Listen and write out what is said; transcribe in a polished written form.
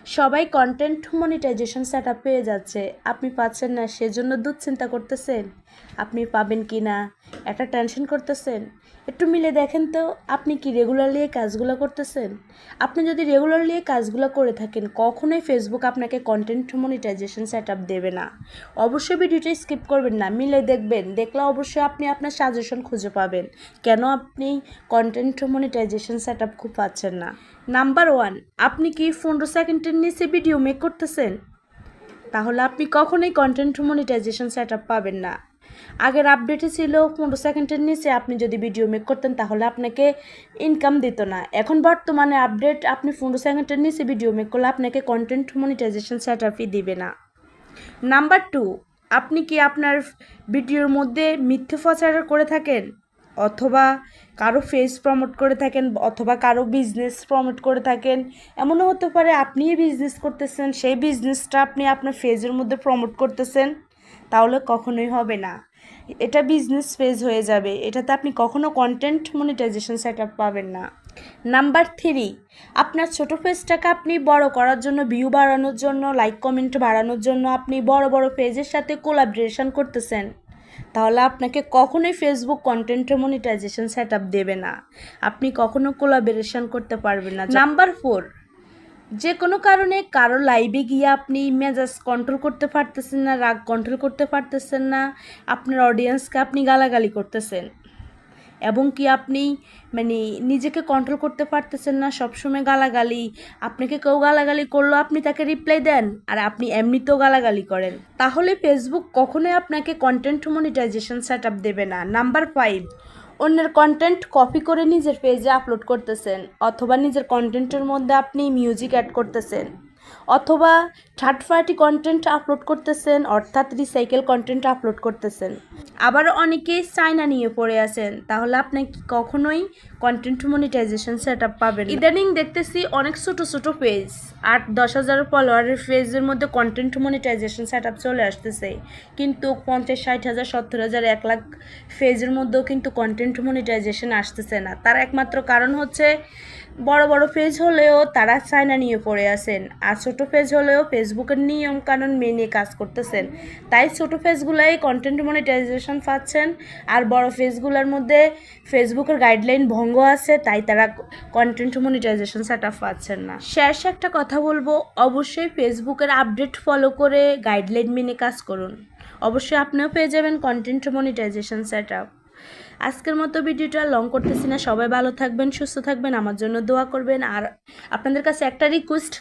সবাই content monetization setup পেয়ে যাচ্ছে, আপনি পাচ্ছেন না, সেজন্য দুশ্চিন্তা করতেছেন। আপনি পাবেন কি না একটা টেনশন করতেছেন। একটু মিলে দেখেন তো, আপনি কি রেগুলারলি এই কাজগুলো করতেছেন? আপনি যদি রেগুলারলি এই কাজগুলো করে থাকেন, কখনোই ফেসবুক আপনাকে কন্টেন্ট মনিটাইজেশন সেটআপ দেবে না। অবশ্যই ভিডিওটা স্কিপ করবেন না, মিলে দেখবেন। দেখলে অবশ্যই আপনি আপনার সাজেশন খুঁজে পাবেন কেন আপনি কন্টেন্ট মনিটাইজেশন সেটআপ খুব পাচ্ছেন না। নাম্বার 1, আপনি কি 15 সেকেন্ডের নিচে ভিডিও মেক করতেছেন? তাহলে আপনি কখনোই কন্টেন্ট মনিটাইজেশন সেটআপ পাবেন না। আগের আপডেটে ছিল 15 সেকেন্ডের নিচে আপনি যদি ভিডিও মেক করতেন তাহলে আপনাকে ইনকাম দিত না। এখন বর্তমানে আপডেট, আপনি 15 সেকেন্ডের নিচে ভিডিও মেক করলে আপনাকে কন্টেন্ট মনিটাইজেশন সেটআপই দিবে না। নাম্বার 2, আপনি কি আপনার ভিডিওর মধ্যে মিথ্যে প্রচার করে থাকেন, অথবা কারো ফেস প্রমোট করে থাকেন, অথবা কারো বিজনেস প্রমোট করে থাকেন। এমনও হতে পারে আপনিই বিজনেস করতেছেন, সেই বিজনেসটা আপনি আপনার ফেজের মধ্যে প্রমোট করতেছেন। তাহলে কখনোই হবে না, এটা বিজনেস ফেজ হয়ে যাবে, এটাতে আপনি কখনো কন্টেন্ট মনিটাইজেশন সেটআপ পাবেন না। নাম্বার 3, আপনার ছোটো পেজটাকে আপনি বড় করার জন্য, ভিউ বাড়ানোর জন্য, লাইক কমেন্ট বাড়ানোর জন্য আপনি বড় বড় পেজের সাথে কোলাবরেশন করতেছেন। তাহলে আপনাকে কখনোই ফেসবুক কন্টেন্ট মনিটাইজেশন সেটআপ দেবে না, আপনি কখনো কোলাবরেশন করতে পারবেন না। নাম্বার 4, যে কোনো কারণে কারো লাইভে গিয়ে আপনি মেজাজ কন্ট্রোল করতে পারতেছেন না, রাগ কন্ট্রোল করতে পারতেছেন না, আপনার অডিয়েন্সকে আপনি গালাগালি করতেছেন, এবং কি আপনি নিজেকে কন্ট্রোল করতে পারতেছেন না, সবসময় গালাগালি। আপনাকে কেউ গালাগালি করলো, আপনি তাকে রিপ্লাই দেন, আর আপনি এমনিতেও গালাগালি করেন। তাহলে ফেসবুক কখনোই আপনাকে কন্টেন্ট মনিটাইজেশন সেটআপ দেবে না। নাম্বার 5, অন্যের কন্টেন্ট কপি করে নিজের পেজে আপলোড করতেছেন, অথবা নিজের কন্টেন্টের মধ্যে আপনি মিউজিক অ্যাড করতেছেন, অথবা থার্ড পার্টি কন্টেন্ট আপলোড করতেছেন, অর্থাৎ রিসাইকেল কন্টেন্ট আপলোড করতেছেন। আবার অনেকেই চায়না নিয়ে পড়ে আছেন, তাহলে আপনি কখনোই কন্টেন্ট মনিটাইজেশন সেটআপ পাবেন না। ইদানিং দেখতেছি অনেক ছোটো ছোটো পেজ, 8-10 হাজার ফলোয়ারের পেজের মধ্যে কন্টেন্ট মনিটাইজেশন সেটআপ চলে আসতেছে, কিন্তু 50-60 হাজার 70 হাজার 1 লাখ পেজের মধ্যেও কিন্তু কন্টেন্ট মনিটাইজেশন আসতেছে না। তার একমাত্র কারণ হচ্ছে বড় বড় পেজ হলেও তারা চায়না নিয়ে পড়ে আছেন, আর ছোটো পেজ হলেও ফেসবুকের নিয়ম কানুন মেনে কাজ করতেছেন। তাই ছোটো পেজগুলাই কন্টেন্ট মনিটাইজেশন পাচ্ছেন, আর বড় পেজগুলোর মধ্যে ফেসবুকের গাইডলাইন ভঙ্গ আছে, তাই তারা কন্টেন্ট মনিটাইজেশন সেটআপ পাচ্ছেন না। শেষ একটা কথা বলবো, অবশ্যই ফেসবুকের আপডেট ফলো করে গাইডলাইন মেনে কাজ করুন, অবশ্যই আপনিও পেয়ে যাবেন কন্টেন্ট মনিটাইজেশন সেটআপ। আজকের মতো ভিডিওটা লং করতেছি না, সবাই ভালো থাকবেন, সুস্থ থাকবেন, আমার জন্য দোয়া করবেন। আর আপনাদের কাছে একটা রিকোয়েস্ট,